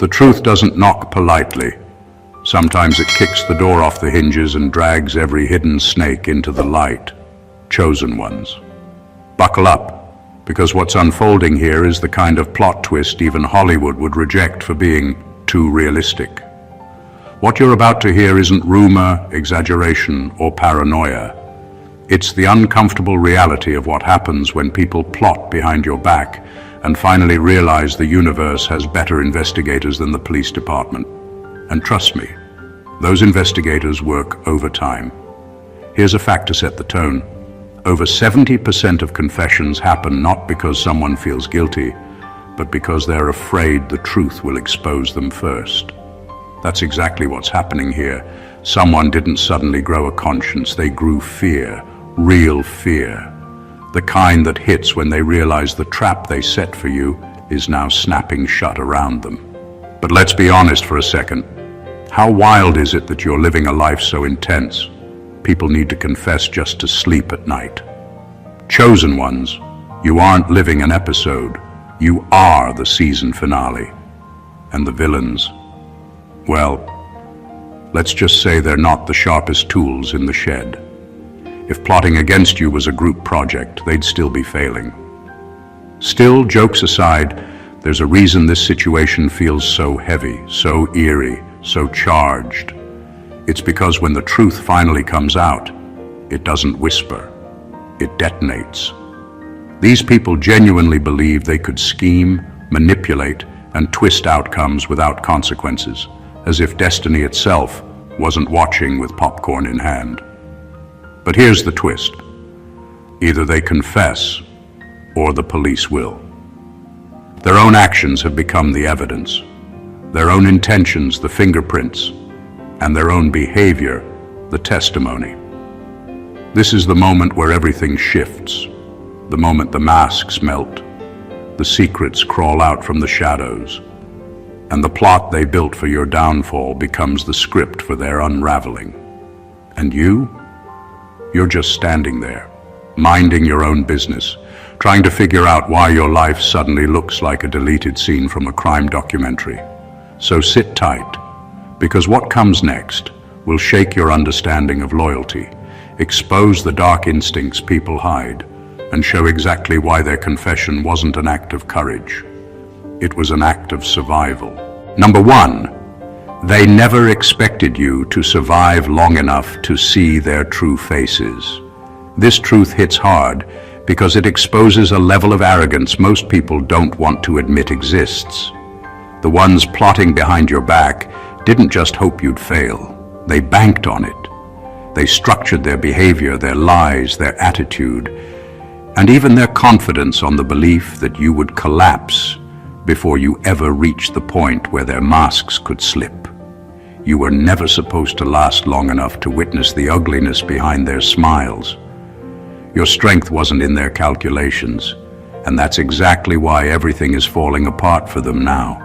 The truth doesn't knock politely. Sometimes it kicks the door off the hinges and drags every hidden snake into the light. Chosen ones. Buckle up, because what's unfolding here is the kind of plot twist even Hollywood would reject for being too realistic. What you're about to hear isn't rumor, exaggeration, or paranoia. It's the uncomfortable reality of what happens when people plot behind your back and finally realize the universe has better investigators than the police department. And trust me, those investigators work overtime. Here's a fact to set the tone. Over 70% of confessions happen not because someone feels guilty, but because they're afraid the truth will expose them first. That's exactly what's happening here. Someone didn't suddenly grow a conscience, they grew fear, real fear. The kind that hits when they realize the trap they set for you is now snapping shut around them. But let's be honest for a second. How wild is it that you're living a life so intense? People need to confess just to sleep at night. Chosen ones, you aren't living an episode. You are the season finale. And the villains, well, let's just say they're not the sharpest tools in the shed. If plotting against you was a group project, they'd still be failing. Still, jokes aside, there's a reason this situation feels so heavy, so eerie, so charged. It's because when the truth finally comes out, it doesn't whisper, it detonates. These people genuinely believe they could scheme, manipulate, and twist outcomes without consequences, as if destiny itself wasn't watching with popcorn in hand. But here's the twist. Either they confess, or the police will. Their own actions have become the evidence, their own intentions the fingerprints, and their own behavior the testimony. This is the moment where everything shifts, the moment the masks melt, the secrets crawl out from the shadows, and the plot they built for your downfall becomes the script for their unraveling. And you're just standing there, minding your own business, trying to figure out why your life suddenly looks like a deleted scene from a crime documentary. So sit tight, because what comes next will shake your understanding of loyalty, expose the dark instincts people hide, and show exactly why their confession wasn't an act of courage. It was an act of survival. Number one, they never expected you to survive long enough to see their true faces. This truth hits hard because it exposes a level of arrogance most people don't want to admit exists. The ones plotting behind your back didn't just hope you'd fail, they banked on it. They structured their behavior, their lies, their attitude, and even their confidence on the belief that you would collapse before you ever reached the point where their masks could slip. You were never supposed to last long enough to witness the ugliness behind their smiles. Your strength wasn't in their calculations, and that's exactly why everything is falling apart for them now.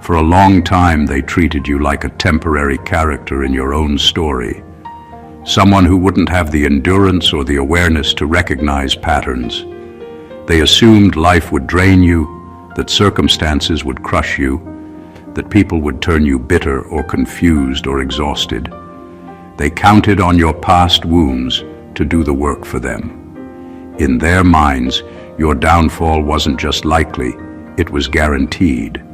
For a long time, they treated you like a temporary character in your own story, someone who wouldn't have the endurance or the awareness to recognize patterns. They assumed life would drain you, that circumstances would crush you, that people would turn you bitter or confused or exhausted. They counted on your past wounds to do the work for them. In their minds, your downfall wasn't just likely, it was guaranteed.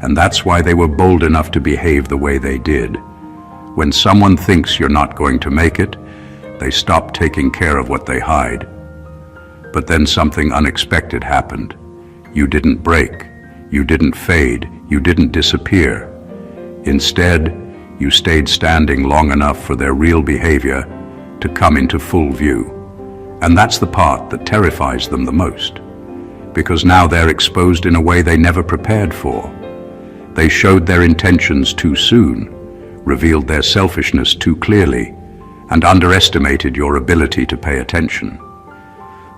And that's why they were bold enough to behave the way they did. When someone thinks you're not going to make it, they stop taking care of what they hide. But then something unexpected happened. You didn't break, you didn't fade, you didn't disappear. Instead, you stayed standing long enough for their real behavior to come into full view. And that's the part that terrifies them the most, because now they're exposed in a way they never prepared for. They showed their intentions too soon, revealed their selfishness too clearly, and underestimated your ability to pay attention.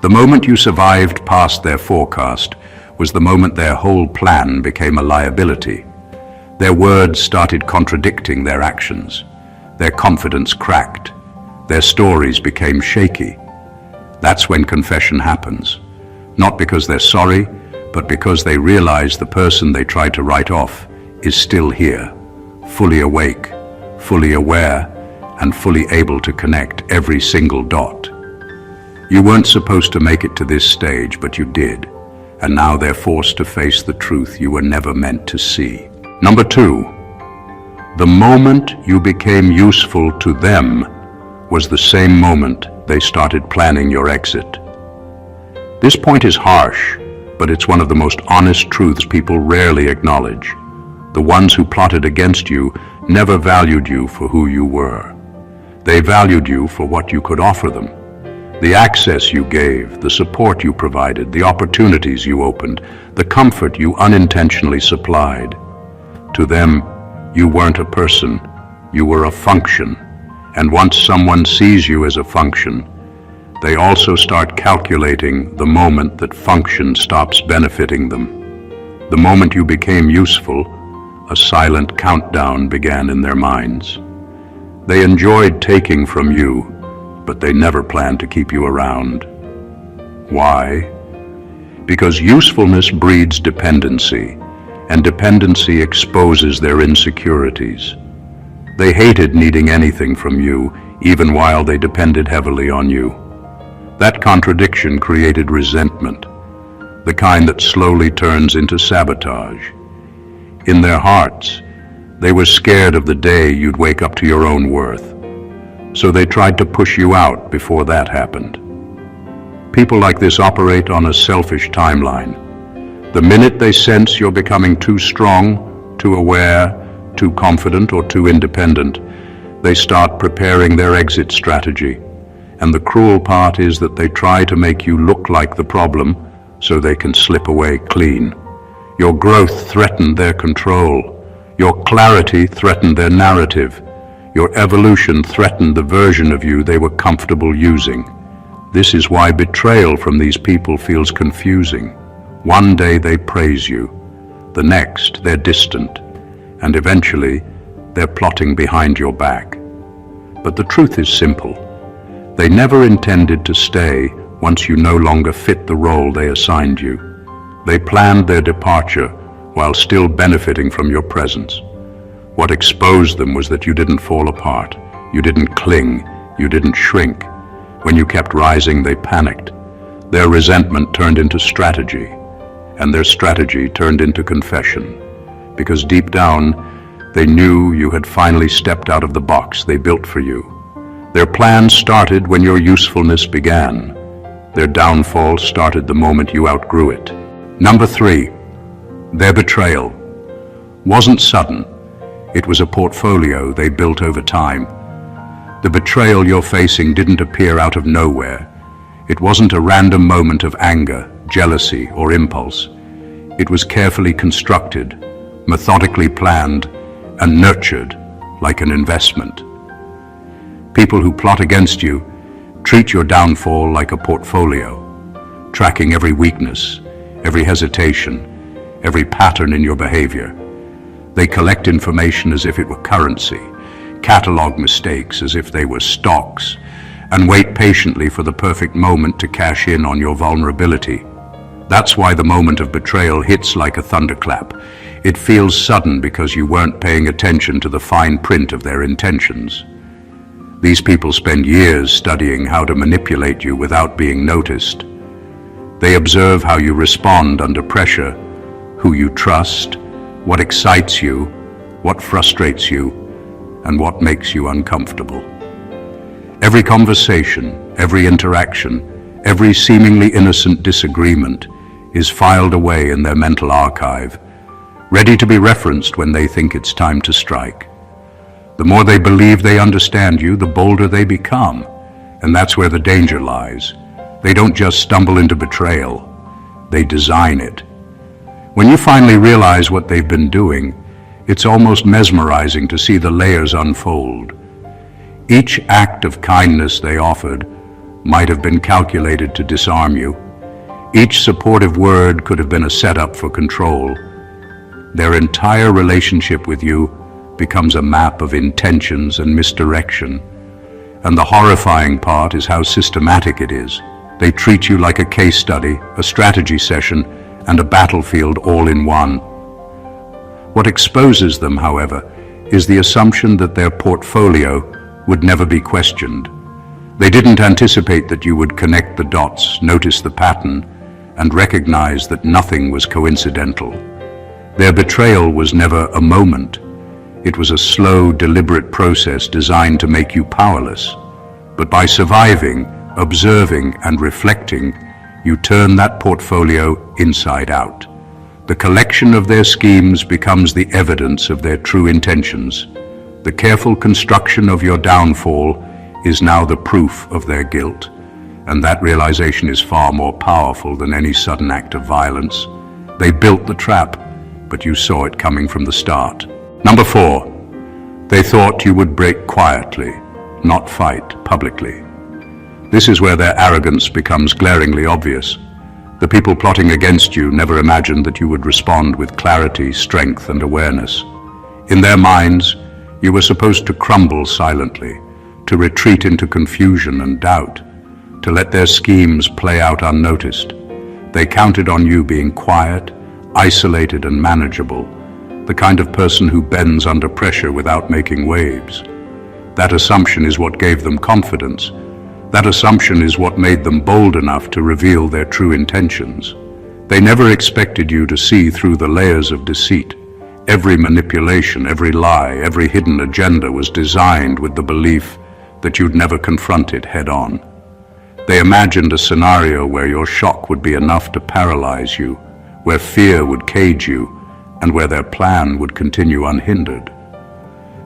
The moment you survived past their forecast was the moment their whole plan became a liability. Their words started contradicting their actions. Their confidence cracked. Their stories became shaky. That's when confession happens. Not because they're sorry, but because they realize the person they tried to write off is still here, fully awake, fully aware, and fully able to connect every single dot. You weren't supposed to make it to this stage, but you did, and now they're forced to face the truth you were never meant to see. Number 2, the moment you became useful to them was the same moment they started planning your exit. This point is harsh, but it's one of the most honest truths people rarely acknowledge. The ones who plotted against you never valued you for who you were. They valued you for what you could offer them. The access you gave, the support you provided, the opportunities you opened, the comfort you unintentionally supplied. To them, you weren't a person, you were a function. And once someone sees you as a function, they also start calculating the moment that function stops benefiting them. The moment you became useful, a silent countdown began in their minds. They enjoyed taking from you, but they never planned to keep you around. Why? Because usefulness breeds dependency, and dependency exposes their insecurities. They hated needing anything from you, even while they depended heavily on you. That contradiction created resentment, the kind that slowly turns into sabotage. In their hearts, they were scared of the day you'd wake up to your own worth, so they tried to push you out before that happened. People like this operate on a selfish timeline. The minute they sense you're becoming too strong, too aware, too confident, or too independent, they start preparing their exit strategy. And the cruel part is that they try to make you look like the problem so they can slip away clean. Your growth threatened their control. Your clarity threatened their narrative. Your evolution threatened the version of you they were comfortable using. This is why betrayal from these people feels confusing. One day they praise you, the next they're distant, and eventually they're plotting behind your back. But the truth is simple. They never intended to stay once you no longer fit the role they assigned you. They planned their departure while still benefiting from your presence. What exposed them was that you didn't fall apart, you didn't cling, you didn't shrink. When you kept rising, they panicked. Their resentment turned into strategy, and their strategy turned into confession. Because deep down, they knew you had finally stepped out of the box they built for you. Their plan started when your usefulness began. Their downfall started the moment you outgrew it. Number 3, their betrayal wasn't sudden. It was a portfolio they built over time. The betrayal you're facing didn't appear out of nowhere. It wasn't a random moment of anger, jealousy, or impulse. It was carefully constructed, methodically planned, and nurtured like an investment. People who plot against you treat your downfall like a portfolio, tracking every weakness, every hesitation, every pattern in your behavior. They collect information as if it were currency, catalog mistakes as if they were stocks, and wait patiently for the perfect moment to cash in on your vulnerability. That's why the moment of betrayal hits like a thunderclap. It feels sudden because you weren't paying attention to the fine print of their intentions. These people spend years studying how to manipulate you without being noticed. They observe how you respond under pressure, who you trust, what excites you, what frustrates you, and what makes you uncomfortable. Every conversation, every interaction, every seemingly innocent disagreement is filed away in their mental archive, ready to be referenced when they think it's time to strike. The more they believe they understand you, the bolder they become, and that's where the danger lies. They don't just stumble into betrayal, they design it. When you finally realize what they've been doing, it's almost mesmerizing to see the layers unfold. Each act of kindness they offered might have been calculated to disarm you. Each supportive word could have been a setup for control. Their entire relationship with you becomes a map of intentions and misdirection. And the horrifying part is how systematic it is. They treat you like a case study, a strategy session, and a battlefield all in one. What exposes them, however, is the assumption that their portfolio would never be questioned. They didn't anticipate that you would connect the dots, notice the pattern, and recognize that nothing was coincidental. Their betrayal was never a moment. It was a slow, deliberate process designed to make you powerless. But by surviving, observing, and reflecting, you turn that portfolio inside out. The collection of their schemes becomes the evidence of their true intentions. The careful construction of your downfall is now the proof of their guilt, and that realization is far more powerful than any sudden act of violence. They built the trap, but you saw it coming from the start. Number 4, they thought you would break quietly, not fight publicly. This is where their arrogance becomes glaringly obvious. The people plotting against you never imagined that you would respond with clarity, strength, and awareness. In their minds, you were supposed to crumble silently, to retreat into confusion and doubt, to let their schemes play out unnoticed. They counted on you being quiet, isolated, and manageable, the kind of person who bends under pressure without making waves. That assumption is what gave them confidence. That assumption is what made them bold enough to reveal their true intentions. They never expected you to see through the layers of deceit. Every manipulation, every lie, every hidden agenda was designed with the belief that you'd never confront it head-on. They imagined a scenario where your shock would be enough to paralyze you, where fear would cage you, and where their plan would continue unhindered.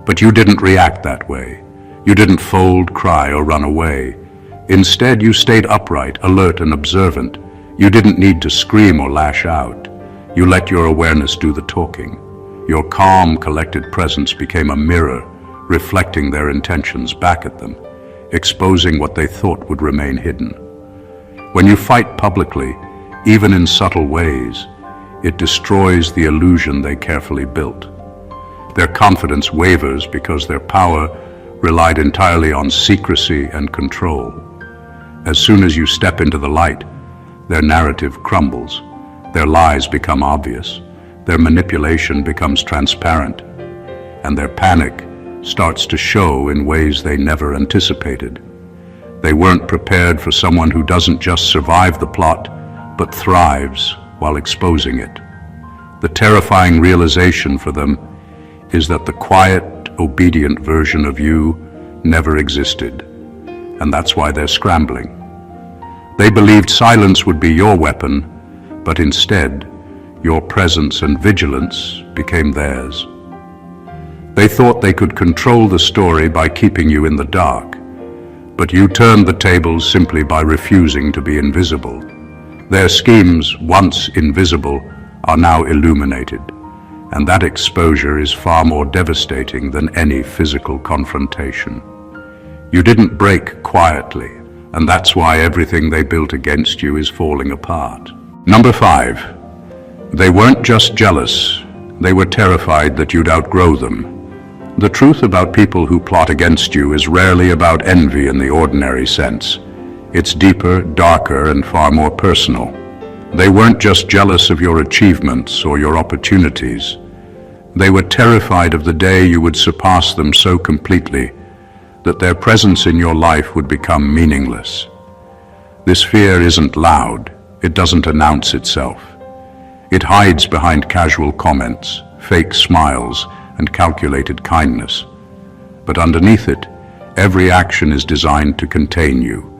But you didn't react that way. You didn't fold, cry, or run away. Instead, you stayed upright, alert, and observant. You didn't need to scream or lash out. You let your awareness do the talking. Your calm, collected presence became a mirror, reflecting their intentions back at them, exposing what they thought would remain hidden. When you fight publicly, even in subtle ways, it destroys the illusion they carefully built. Their confidence wavers because their power relied entirely on secrecy and control. As soon as you step into the light, their narrative crumbles, their lies become obvious, their manipulation becomes transparent, and their panic starts to show in ways they never anticipated. They weren't prepared for someone who doesn't just survive the plot, but thrives while exposing it. The terrifying realization for them is that the quiet, obedient version of you never existed, and that's why they're scrambling. They believed silence would be your weapon, but instead, your presence and vigilance became theirs. They thought they could control the story by keeping you in the dark, but you turned the tables simply by refusing to be invisible. Their schemes, once invisible, are now illuminated, and that exposure is far more devastating than any physical confrontation. You didn't break quietly, and that's why everything they built against you is falling apart. Number 5. They weren't just jealous, they were terrified that you'd outgrow them. The truth about people who plot against you is rarely about envy in the ordinary sense. It's deeper, darker, and far more personal. They weren't just jealous of your achievements or your opportunities. They were terrified of the day you would surpass them so completely that their presence in your life would become meaningless. This fear isn't loud. It doesn't announce itself. It hides behind casual comments, fake smiles, and calculated kindness. But underneath it, every action is designed to contain you,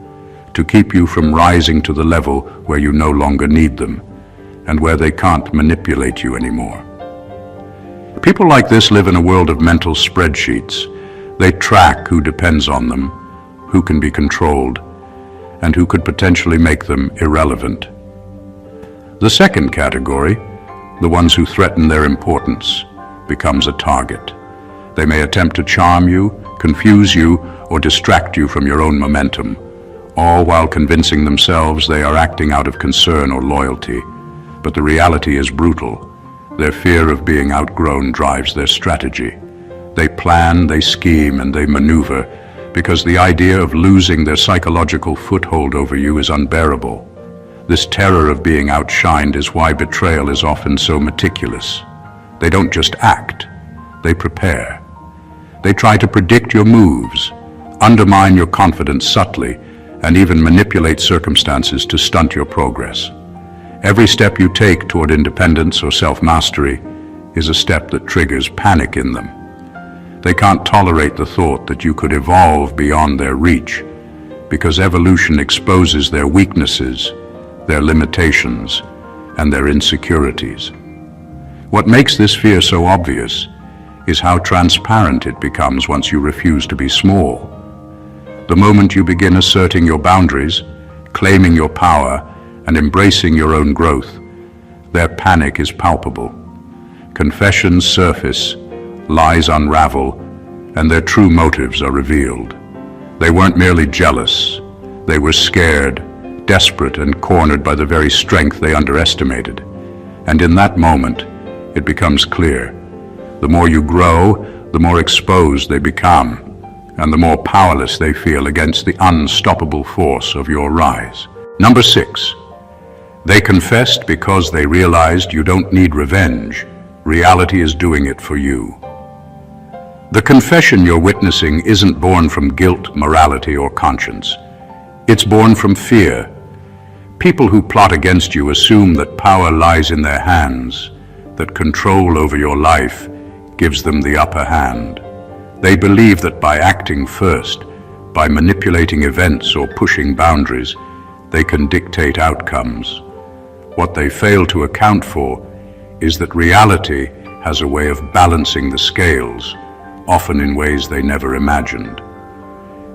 to keep you from rising to the level where you no longer need them, and where they can't manipulate you anymore. People like this live in a world of mental spreadsheets. They track who depends on them, who can be controlled, and who could potentially make them irrelevant. The second category, the ones who threaten their importance, becomes a target. They may attempt to charm you, confuse you, or distract you from your own momentum, all while convincing themselves they are acting out of concern or loyalty. But the reality is brutal. Their fear of being outgrown drives their strategy. They plan, they scheme, and they maneuver because the idea of losing their psychological foothold over you is unbearable. This terror of being outshined is why betrayal is often so meticulous. They don't just act, they prepare. They try to predict your moves, undermine your confidence subtly, and even manipulate circumstances to stunt your progress. Every step you take toward independence or self-mastery is a step that triggers panic in them. They can't tolerate the thought that you could evolve beyond their reach, because evolution exposes their weaknesses, their limitations, and their insecurities. What makes this fear so obvious is how transparent it becomes once you refuse to be small. The moment you begin asserting your boundaries, claiming your power, and embracing your own growth, their panic is palpable. Confessions surface, lies unravel, and their true motives are revealed. They weren't merely jealous. They were scared, desperate, and cornered by the very strength they underestimated. And in that moment, it becomes clear. The more you grow, the more exposed they become, and the more powerless they feel against the unstoppable force of your rise. Number 6. They confessed because they realized you don't need revenge. Reality is doing it for you. The confession you're witnessing isn't born from guilt, morality, or conscience. It's born from fear. People who plot against you assume that power lies in their hands, that control over your life gives them the upper hand. They believe that by acting first, by manipulating events or pushing boundaries, they can dictate outcomes. What they fail to account for is that reality has a way of balancing the scales, often in ways they never imagined.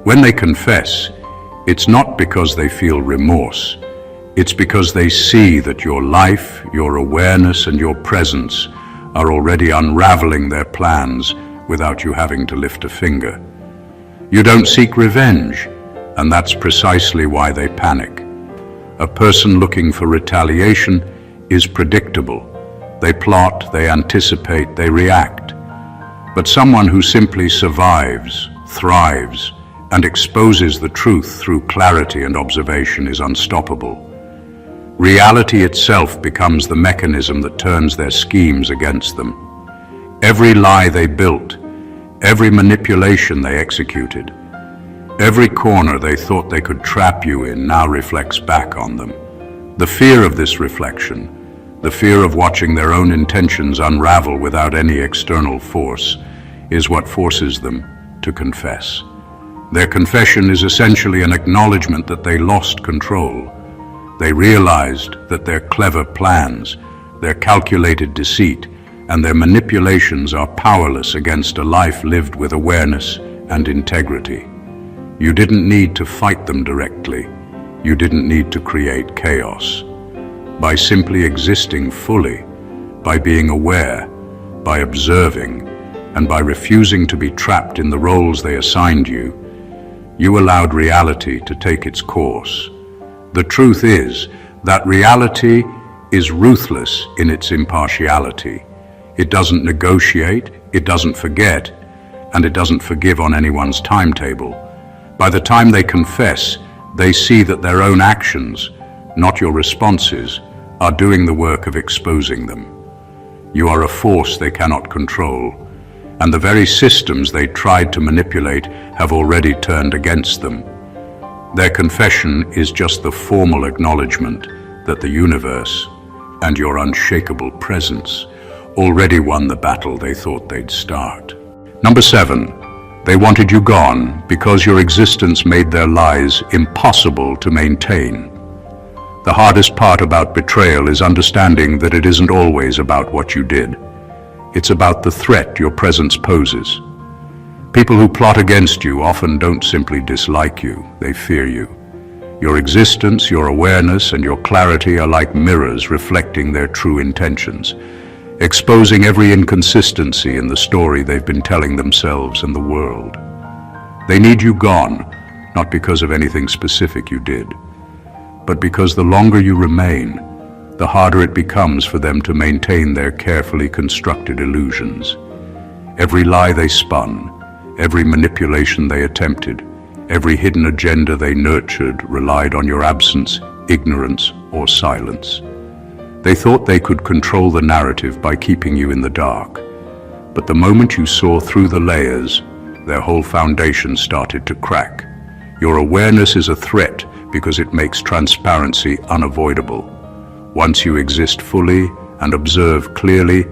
When they confess, it's not because they feel remorse. It's because they see that your life, your awareness, and your presence are already unraveling their plans without you having to lift a finger. You don't seek revenge, and that's precisely why they panic. A person looking for retaliation is predictable. They plot, they anticipate, they react. But someone who simply survives, thrives, and exposes the truth through clarity and observation is unstoppable. Reality itself becomes the mechanism that turns their schemes against them. Every lie they built, every manipulation they executed, every corner they thought they could trap you in now reflects back on them. The fear of this reflection, the fear of watching their own intentions unravel without any external force, is what forces them to confess. Their confession is essentially an acknowledgement that they lost control. They realized that their clever plans, their calculated deceit, and their manipulations are powerless against a life lived with awareness and integrity. You didn't need to fight them directly. You didn't need to create chaos. By simply existing fully, by being aware, by observing, and by refusing to be trapped in the roles they assigned you, you allowed reality to take its course. The truth is that reality is ruthless in its impartiality. It doesn't negotiate, it doesn't forget, and it doesn't forgive on anyone's timetable. By the time they confess, they see that their own actions, not your responses, are doing the work of exposing them. You are a force they cannot control, and the very systems they tried to manipulate have already turned against them. Their confession is just the formal acknowledgement that the universe and your unshakable presence already won the battle they thought they'd start. Number 7, they wanted you gone because your existence made their lies impossible to maintain. The hardest part about betrayal is understanding that it isn't always about what you did. It's about the threat your presence poses. People who plot against you often don't simply dislike you, they fear you. Your existence, your awareness, and your clarity are like mirrors reflecting their true intentions, exposing every inconsistency in the story they've been telling themselves and the world. They need you gone, not because of anything specific you did, but because the longer you remain, the harder it becomes for them to maintain their carefully constructed illusions. Every lie they spun, every manipulation they attempted, every hidden agenda they nurtured relied on your absence, ignorance, or silence. They thought they could control the narrative by keeping you in the dark. But the moment you saw through the layers, their whole foundation started to crack. Your awareness is a threat because it makes transparency unavoidable. Once you exist fully and observe clearly,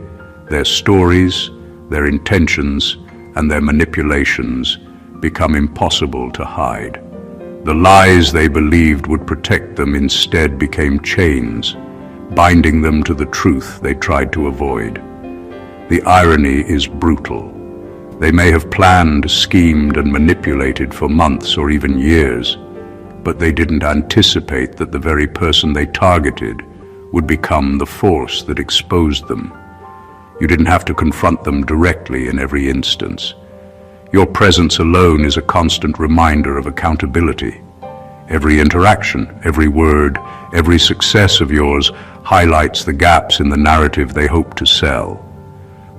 their stories, their intentions, and their manipulations become impossible to hide. The lies they believed would protect them instead became chains, binding them to the truth they tried to avoid. The irony is brutal. They may have planned, schemed, and manipulated for months or even years, but they didn't anticipate that the very person they targeted would become the force that exposed them. You didn't have to confront them directly in every instance. Your presence alone is a constant reminder of accountability. Every interaction, every word, every success of yours highlights the gaps in the narrative they hope to sell.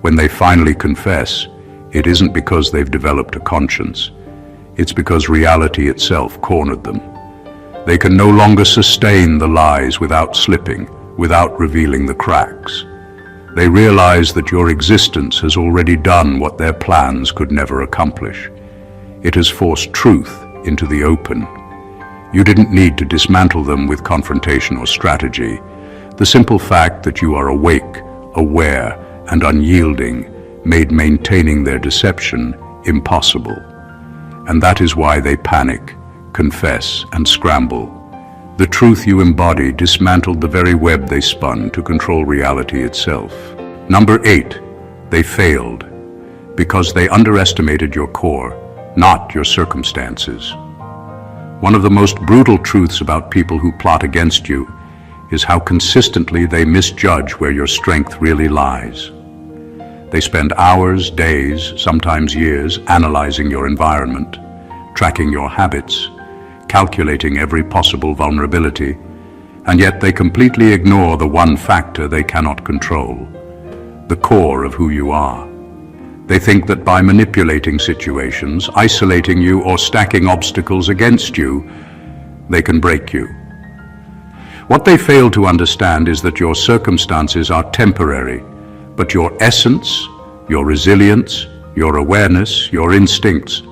When they finally confess, it isn't because they've developed a conscience. It's because reality itself cornered them. They can no longer sustain the lies without slipping, without revealing the cracks. They realize that your existence has already done what their plans could never accomplish. It has forced truth into the open. You didn't need to dismantle them with confrontation or strategy. The simple fact that you are awake, aware, and unyielding made maintaining their deception impossible. And that is why they panic, confess, and scramble. The truth you embody dismantled the very web they spun to control reality itself. Number 8, they failed because they underestimated your core, not your circumstances. One of the most brutal truths about people who plot against you is how consistently they misjudge where your strength really lies. They spend hours, days, sometimes years analyzing your environment, tracking your habits, calculating every possible vulnerability, and yet they completely ignore the one factor they cannot control, the core of who you are. They think that by manipulating situations, isolating you, or stacking obstacles against you, they can break you. What they fail to understand is that your circumstances are temporary, but your essence, your resilience, your awareness, your instincts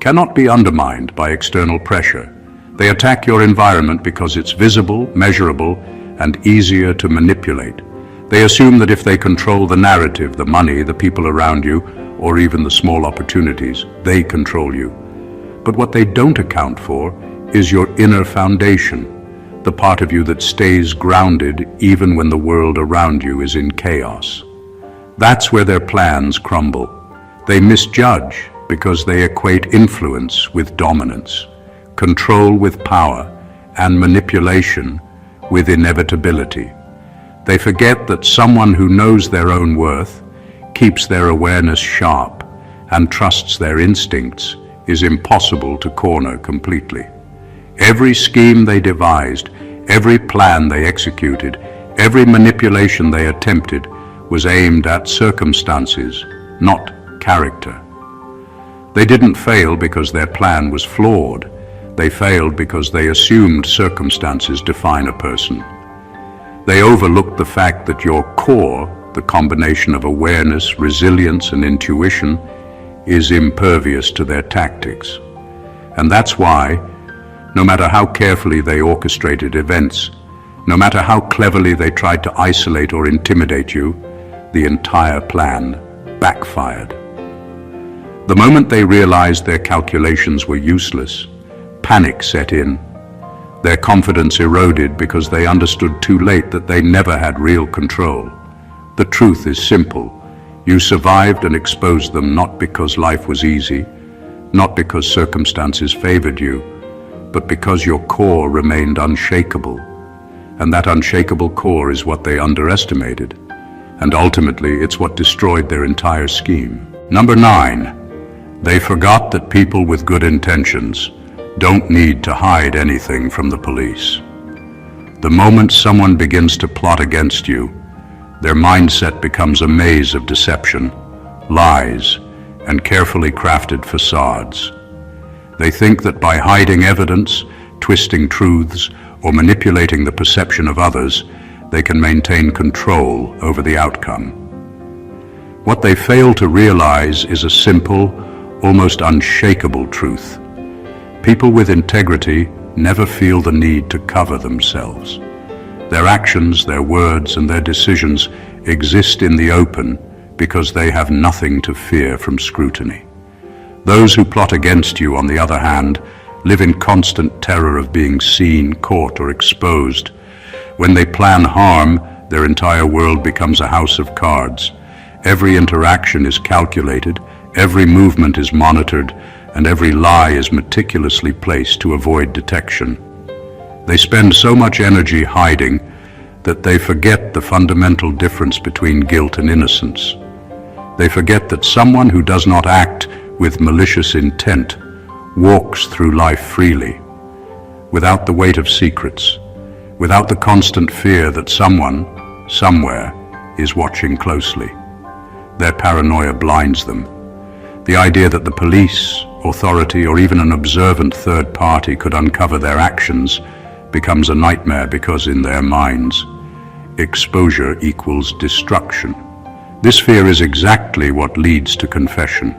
cannot be undermined by external pressure. They attack your environment because it's visible, measurable, and easier to manipulate. They assume that if they control the narrative, the money, the people around you, or even the small opportunities, they control you. But what they don't account for is your inner foundation, the part of you that stays grounded even when the world around you is in chaos. That's where their plans crumble. They misjudge because they equate influence with dominance, control with power, and manipulation with inevitability. They forget that someone who knows their own worth, keeps their awareness sharp, and trusts their instincts is impossible to corner completely. Every scheme they devised, every plan they executed, every manipulation they attempted was aimed at circumstances, not character. They didn't fail because their plan was flawed. They failed because they assumed circumstances define a person. They overlooked the fact that your core, the combination of awareness, resilience, and intuition, is impervious to their tactics. And that's why, no matter how carefully they orchestrated events, no matter how cleverly they tried to isolate or intimidate you, the entire plan backfired. The moment they realized their calculations were useless, panic set in. Their confidence eroded because they understood too late that they never had real control. The truth is simple. You survived and exposed them not because life was easy, not because circumstances favored you, but because your core remained unshakable. And that unshakable core is what they underestimated. And ultimately, it's what destroyed their entire scheme. Number 9, they forgot that people with good intentions don't need to hide anything from the police. The moment someone begins to plot against you, their mindset becomes a maze of deception, lies, and carefully crafted facades. They think that by hiding evidence, twisting truths, or manipulating the perception of others, they can maintain control over the outcome. What they fail to realize is a simple, almost unshakable truth. People with integrity never feel the need to cover themselves. Their actions, their words, and their decisions exist in the open because they have nothing to fear from scrutiny. Those who plot against you, on the other hand, live in constant terror of being seen, caught, or exposed. When they plan harm, their entire world becomes a house of cards. Every interaction is calculated, every movement is monitored, and every lie is meticulously placed to avoid detection. They spend so much energy hiding that they forget the fundamental difference between guilt and innocence. They forget that someone who does not act with malicious intent walks through life freely, without the weight of secrets, without the constant fear that someone, somewhere, is watching closely. Their paranoia blinds them. The idea that the police, authority, or even an observant third party could uncover their actions becomes a nightmare because in their minds, exposure equals destruction. This fear is exactly what leads to confession.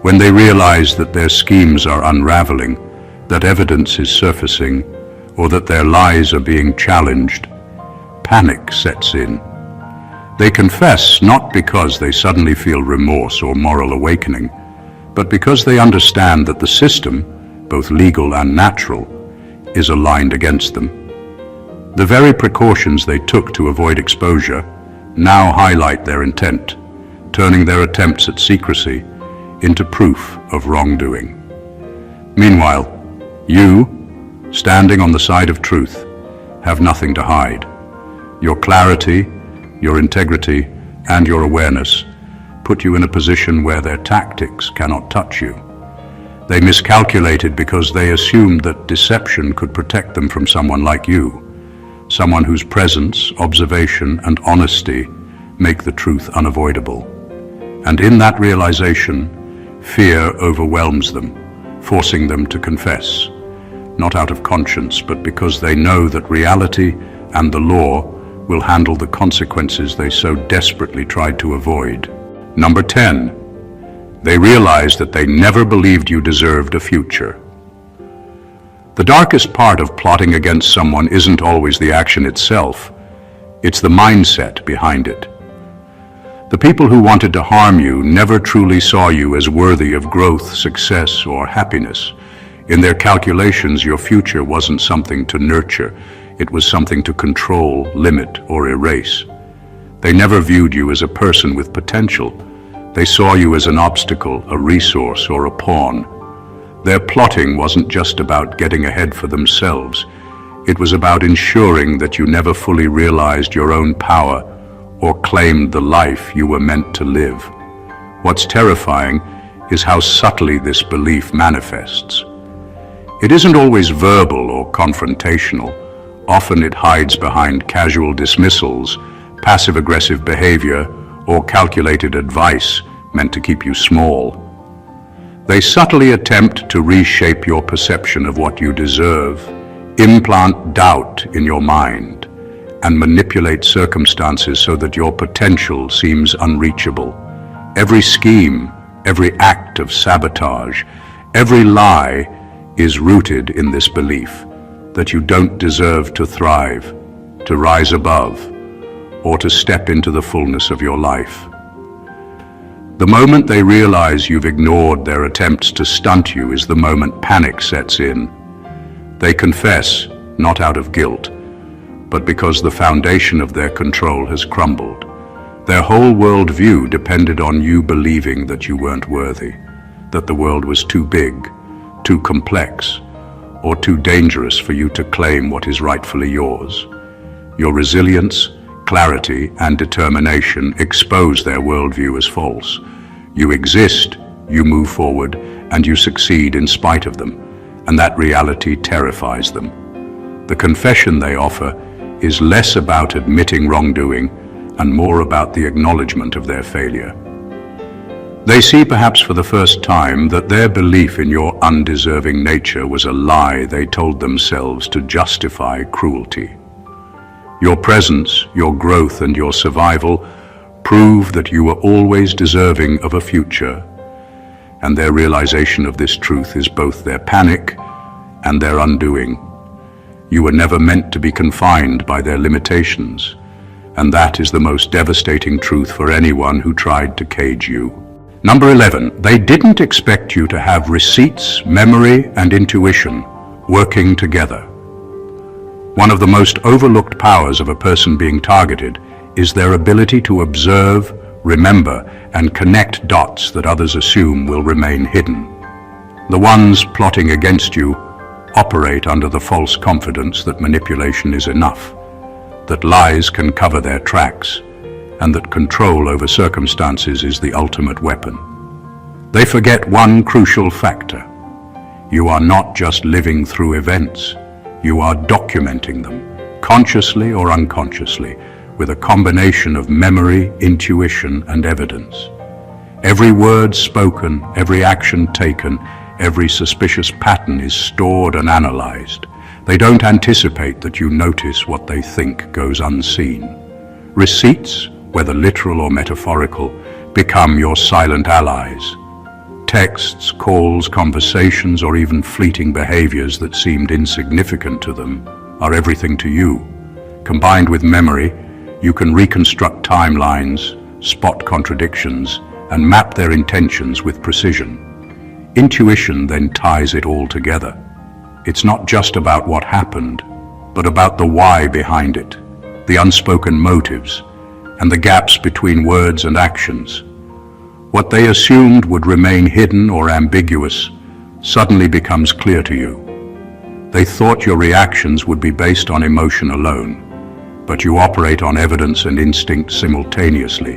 When they realize that their schemes are unraveling, that evidence is surfacing, or that their lies are being challenged, panic sets in. They confess not because they suddenly feel remorse or moral awakening, but because they understand that the system, both legal and natural, is aligned against them. The very precautions they took to avoid exposure now highlight their intent, turning their attempts at secrecy into proof of wrongdoing. Meanwhile, you, standing on the side of truth, have nothing to hide. Your clarity, your integrity, and your awareness put you in a position where their tactics cannot touch you. They miscalculated because they assumed that deception could protect them from someone like you, someone whose presence, observation, and honesty make the truth unavoidable. And in that realization, fear overwhelms them, forcing them to confess, not out of conscience, but because they know that reality and the law will handle the consequences they so desperately tried to avoid. Number 10, they realized that they never believed you deserved a future. The darkest part of plotting against someone isn't always the action itself, it's the mindset behind it. The people who wanted to harm you never truly saw you as worthy of growth, success, or happiness. In their calculations, your future wasn't something to nurture, it was something to control, limit, or erase. They never viewed you as a person with potential. They saw you as an obstacle, a resource, or a pawn. Their plotting wasn't just about getting ahead for themselves. It was about ensuring that you never fully realized your own power or claimed the life you were meant to live. What's terrifying is how subtly this belief manifests. It isn't always verbal or confrontational. Often it hides behind casual dismissals, passive-aggressive behavior, or calculated advice meant to keep you small. They subtly attempt to reshape your perception of what you deserve, implant doubt in your mind, and manipulate circumstances so that your potential seems unreachable. Every scheme, every act of sabotage, every lie is rooted in this belief that you don't deserve to thrive, to rise above, or to step into the fullness of your life. The moment they realize you've ignored their attempts to stunt you is the moment panic sets in. They confess, not out of guilt, but because the foundation of their control has crumbled. Their whole worldview depended on you believing that you weren't worthy, that the world was too big, too complex, or too dangerous for you to claim what is rightfully yours. Your resilience, clarity, and determination expose their worldview as false. You exist, you move forward, and you succeed in spite of them, and that reality terrifies them. The confession they offer is less about admitting wrongdoing and more about the acknowledgement of their failure. They see perhaps for the first time that their belief in your undeserving nature was a lie they told themselves to justify cruelty. Your presence, your growth, and your survival prove that you are always deserving of a future, and their realization of this truth is both their panic and their undoing. You were never meant to be confined by their limitations, and that is the most devastating truth for anyone who tried to cage you. Number 11, they didn't expect you to have receipts, memory, and intuition working together. One of the most overlooked powers of a person being targeted is their ability to observe, remember, and connect dots that others assume will remain hidden. The ones plotting against you operate under the false confidence that manipulation is enough, that lies can cover their tracks, and that control over circumstances is the ultimate weapon. They forget one crucial factor. You are not just living through events. You are documenting them, consciously or unconsciously, with a combination of memory, intuition, and evidence. Every word spoken, every action taken, every suspicious pattern is stored and analyzed. They don't anticipate that you notice what they think goes unseen. Receipts, whether literal or metaphorical, become your silent allies. Texts, calls, conversations, or even fleeting behaviors that seemed insignificant to them are everything to you. Combined with memory, you can reconstruct timelines, spot contradictions, and map their intentions with precision. Intuition then ties it all together. It's not just about what happened, but about the why behind it, the unspoken motives, and the gaps between words and actions. What they assumed would remain hidden or ambiguous suddenly becomes clear to you. They thought your reactions would be based on emotion alone, but you operate on evidence and instinct simultaneously,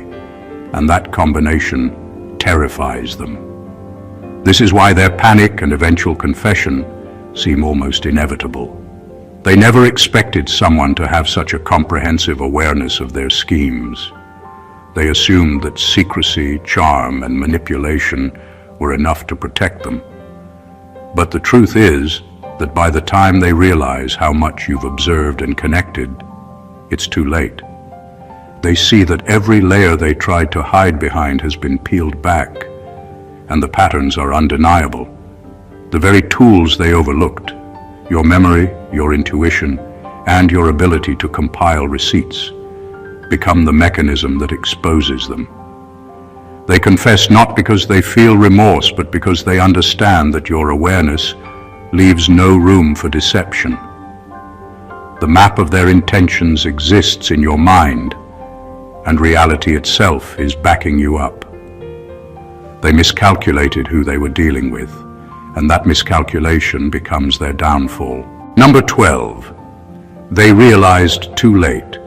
and that combination terrifies them. This is why their panic and eventual confession seem almost inevitable. They never expected someone to have such a comprehensive awareness of their schemes. They assumed that secrecy, charm, and manipulation were enough to protect them. But the truth is that by the time they realize how much you've observed and connected, it's too late. They see that every layer they tried to hide behind has been peeled back, and the patterns are undeniable. The very tools they overlooked, your memory, your intuition, and your ability to compile receipts, become the mechanism that exposes them. They confess not because they feel remorse, but because they understand that your awareness leaves no room for deception. The map of their intentions exists in your mind, and reality itself is backing you up. They miscalculated who they were dealing with, and that miscalculation becomes their downfall. Number 12, they realized too late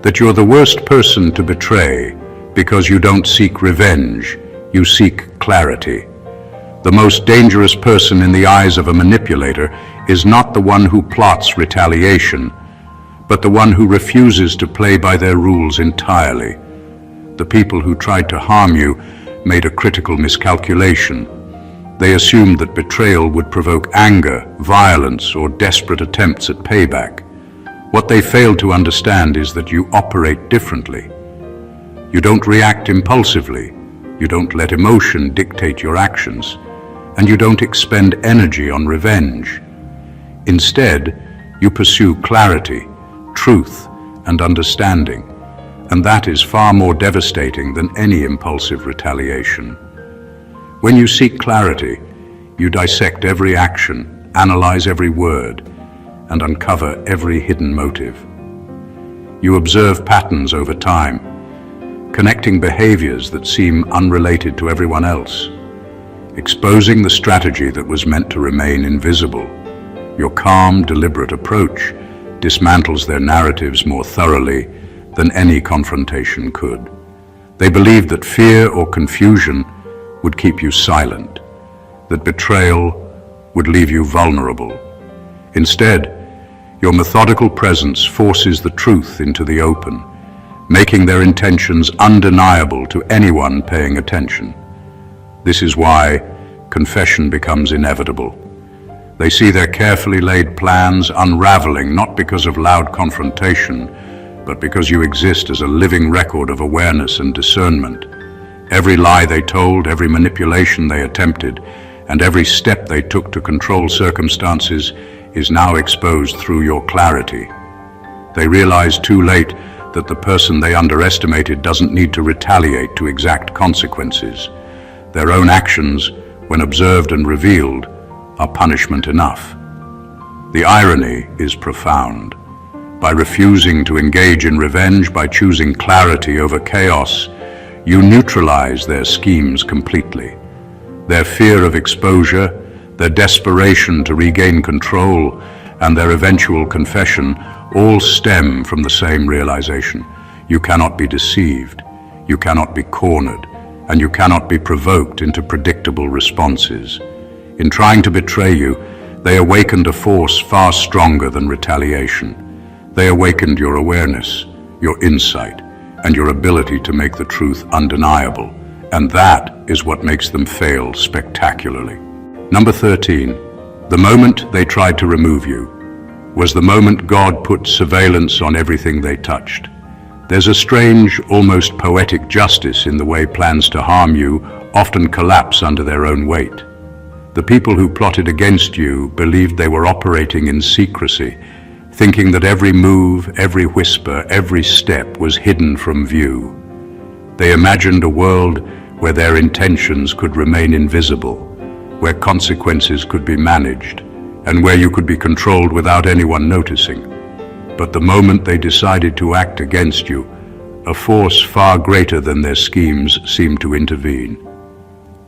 that you're the worst person to betray because you don't seek revenge, you seek clarity. The most dangerous person in the eyes of a manipulator is not the one who plots retaliation, but the one who refuses to play by their rules entirely. The people who tried to harm you made a critical miscalculation. They assumed that betrayal would provoke anger, violence, or desperate attempts at payback. What they failed to understand is that you operate differently. You don't react impulsively, you don't let emotion dictate your actions, and you don't expend energy on revenge. Instead, you pursue clarity, truth, and understanding, and that is far more devastating than any impulsive retaliation. When you seek clarity, you dissect every action, analyze every word, and uncover every hidden motive. You observe patterns over time, connecting behaviors that seem unrelated to everyone else, exposing the strategy that was meant to remain invisible. Your calm, deliberate approach dismantles their narratives more thoroughly than any confrontation could. They believed that fear or confusion would keep you silent, that betrayal would leave you vulnerable. Instead, your methodical presence forces the truth into the open, making their intentions undeniable to anyone paying attention. This is why confession becomes inevitable. They see their carefully laid plans unraveling not because of loud confrontation, but because you exist as a living record of awareness and discernment. Every lie they told, every manipulation they attempted, and every step they took to control circumstances is now exposed through your clarity. They realize too late that the person they underestimated doesn't need to retaliate to exact consequences. Their own actions, when observed and revealed, are punishment enough. The irony is profound. By refusing to engage in revenge, by choosing clarity over chaos, you neutralize their schemes completely. Their fear of exposure, their desperation to regain control, and their eventual confession all stem from the same realization. You cannot be deceived, you cannot be cornered, and you cannot be provoked into predictable responses. In trying to betray you, they awakened a force far stronger than retaliation. They awakened your awareness, your insight, and your ability to make the truth undeniable. And that is what makes them fail spectacularly. Number 13. The moment they tried to remove you was the moment God put surveillance on everything they touched. There's a strange, almost poetic justice in the way plans to harm you often collapse under their own weight. The people who plotted against you believed they were operating in secrecy, thinking that every move, every whisper, every step was hidden from view. They imagined a world where their intentions could remain invisible, where consequences could be managed, and where you could be controlled without anyone noticing. But the moment they decided to act against you, a force far greater than their schemes seemed to intervene.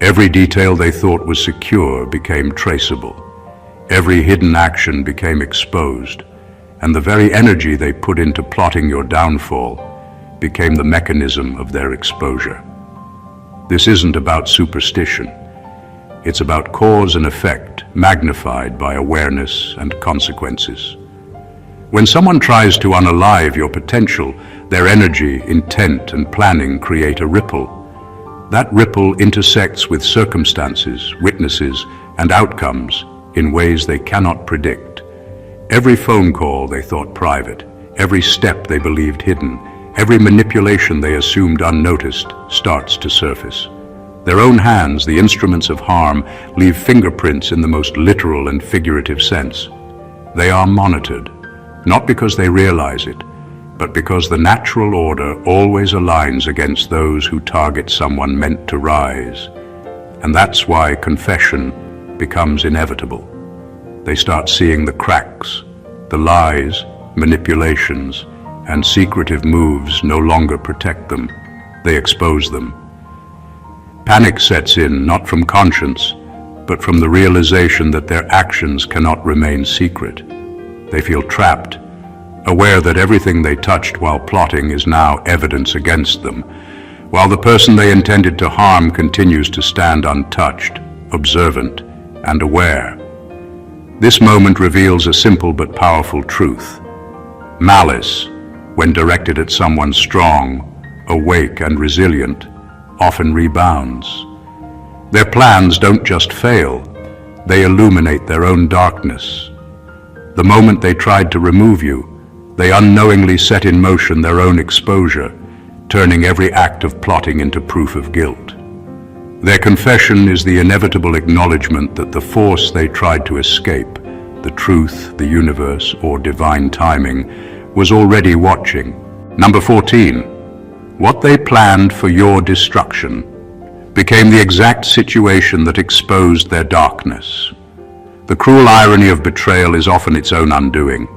Every detail they thought was secure became traceable. Every hidden action became exposed, and the very energy they put into plotting your downfall became the mechanism of their exposure. This isn't about superstition. It's about cause and effect magnified by awareness and consequences. When someone tries to unalive your potential, their energy, intent, and planning create a ripple. That ripple intersects with circumstances, witnesses, and outcomes in ways they cannot predict. Every phone call they thought private, every step they believed hidden, every manipulation they assumed unnoticed starts to surface. Their own hands, the instruments of harm, leave fingerprints in the most literal and figurative sense. They are monitored, not because they realize it, but because the natural order always aligns against those who target someone meant to rise. And that's why confession becomes inevitable. They start seeing the cracks, the lies, manipulations, and secretive moves no longer protect them. They expose them. Panic sets in, not from conscience, but from the realization that their actions cannot remain secret. They feel trapped, aware that everything they touched while plotting is now evidence against them, while the person they intended to harm continues to stand untouched, observant, and aware. This moment reveals a simple but powerful truth. Malice, when directed at someone strong, awake, and resilient, often rebounds. Their plans don't just fail, they illuminate their own darkness. The moment they tried to remove you, they unknowingly set in motion their own exposure, turning every act of plotting into proof of guilt. Their confession is the inevitable acknowledgement that the force they tried to escape, the truth, the universe, or divine timing, was already watching. Number 14. What they planned for your destruction became the exact situation that exposed their darkness. The cruel irony of betrayal is often its own undoing.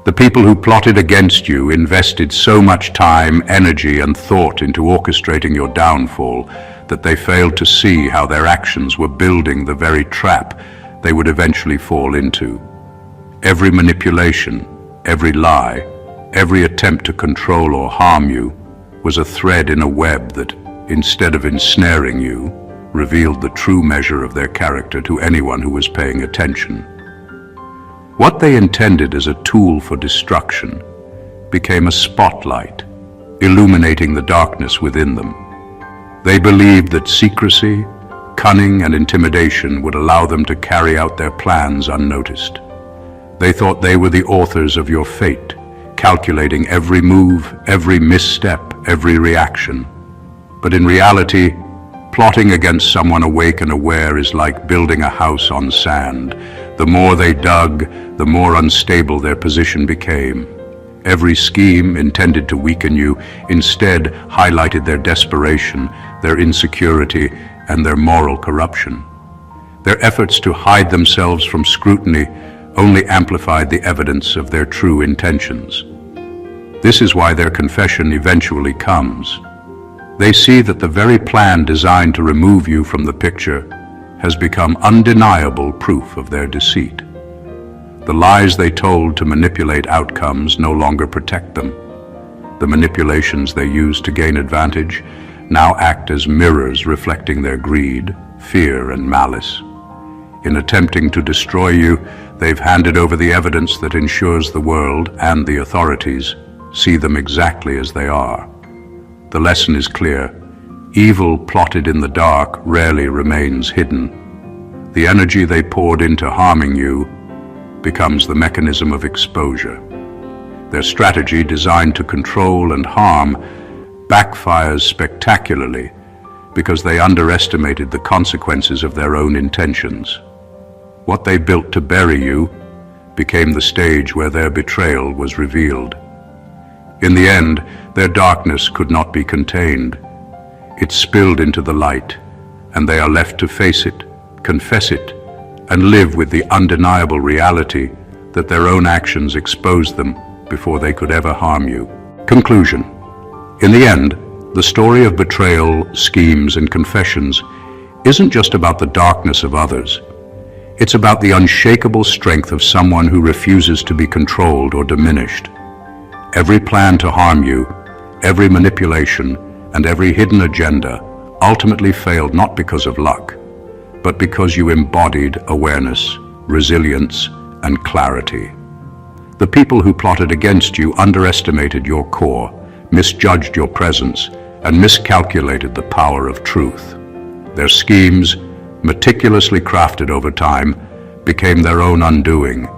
The people who plotted against you invested so much time, energy, and thought into orchestrating your downfall that they failed to see how their actions were building the very trap they would eventually fall into. Every manipulation, every lie, every attempt to control or harm you was a thread in a web that, instead of ensnaring you, revealed the true measure of their character to anyone who was paying attention. What they intended as a tool for destruction became a spotlight, illuminating the darkness within them. They believed that secrecy, cunning, and intimidation would allow them to carry out their plans unnoticed. They thought they were the authors of your fate, calculating every move, every misstep, every reaction. But in reality, plotting against someone awake and aware is like building a house on sand. The more they dug, the more unstable their position became. Every scheme intended to weaken you instead highlighted their desperation, their insecurity, and their moral corruption. Their efforts to hide themselves from scrutiny only amplified the evidence of their true intentions. This is why their confession eventually comes. They see that the very plan designed to remove you from the picture has become undeniable proof of their deceit. The lies they told to manipulate outcomes no longer protect them. The manipulations they used to gain advantage now act as mirrors reflecting their greed, fear, and malice. In attempting to destroy you, they've handed over the evidence that ensures the world and the authorities see them exactly as they are. The lesson is clear. Evil plotted in the dark rarely remains hidden. The energy they poured into harming you becomes the mechanism of exposure. Their strategy, designed to control and harm, backfires spectacularly because they underestimated the consequences of their own intentions. What they built to bury you became the stage where their betrayal was revealed. In the end, their darkness could not be contained. It spilled into the light, and they are left to face it, confess it, and live with the undeniable reality that their own actions exposed them before they could ever harm you. Conclusion. In the end, the story of betrayal, schemes, and confessions isn't just about the darkness of others. It's about the unshakable strength of someone who refuses to be controlled or diminished. Every plan to harm you, every manipulation, and every hidden agenda ultimately failed not because of luck, but because you embodied awareness, resilience, and clarity. The people who plotted against you underestimated your core, misjudged your presence, and miscalculated the power of truth. Their schemes, meticulously crafted over time, became their own undoing,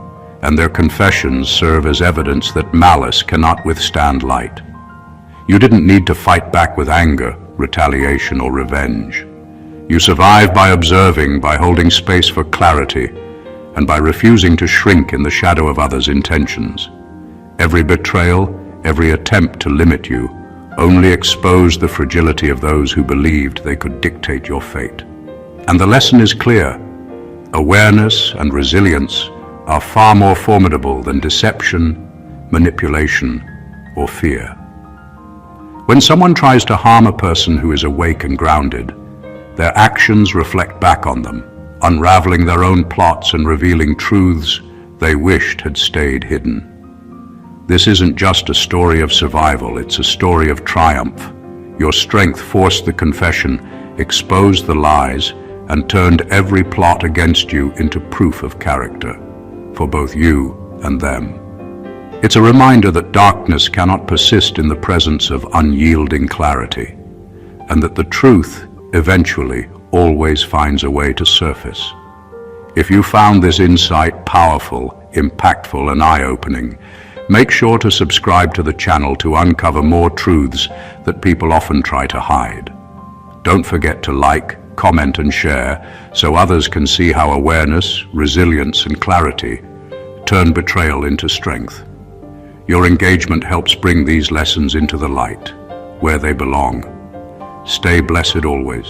and their confessions serve as evidence that malice cannot withstand light. You didn't need to fight back with anger, retaliation, or revenge. You survive by observing, by holding space for clarity, and by refusing to shrink in the shadow of others' intentions. Every betrayal, every attempt to limit you, only exposed the fragility of those who believed they could dictate your fate. And the lesson is clear. Awareness and resilience are far more formidable than deception, manipulation, or fear. When someone tries to harm a person who is awake and grounded, their actions reflect back on them, unraveling their own plots and revealing truths they wished had stayed hidden. This isn't just a story of survival, it's a story of triumph. Your strength forced the confession, exposed the lies, and turned every plot against you into proof of character, for both you and them. It's a reminder that darkness cannot persist in the presence of unyielding clarity, and that the truth eventually always finds a way to surface. If you found this insight powerful, impactful, and eye-opening, make sure to subscribe to the channel to uncover more truths that people often try to hide. Don't forget to like, comment, and share so others can see how awareness, resilience, and clarity turn betrayal into strength. Your engagement helps bring these lessons into the light, where they belong. Stay blessed always.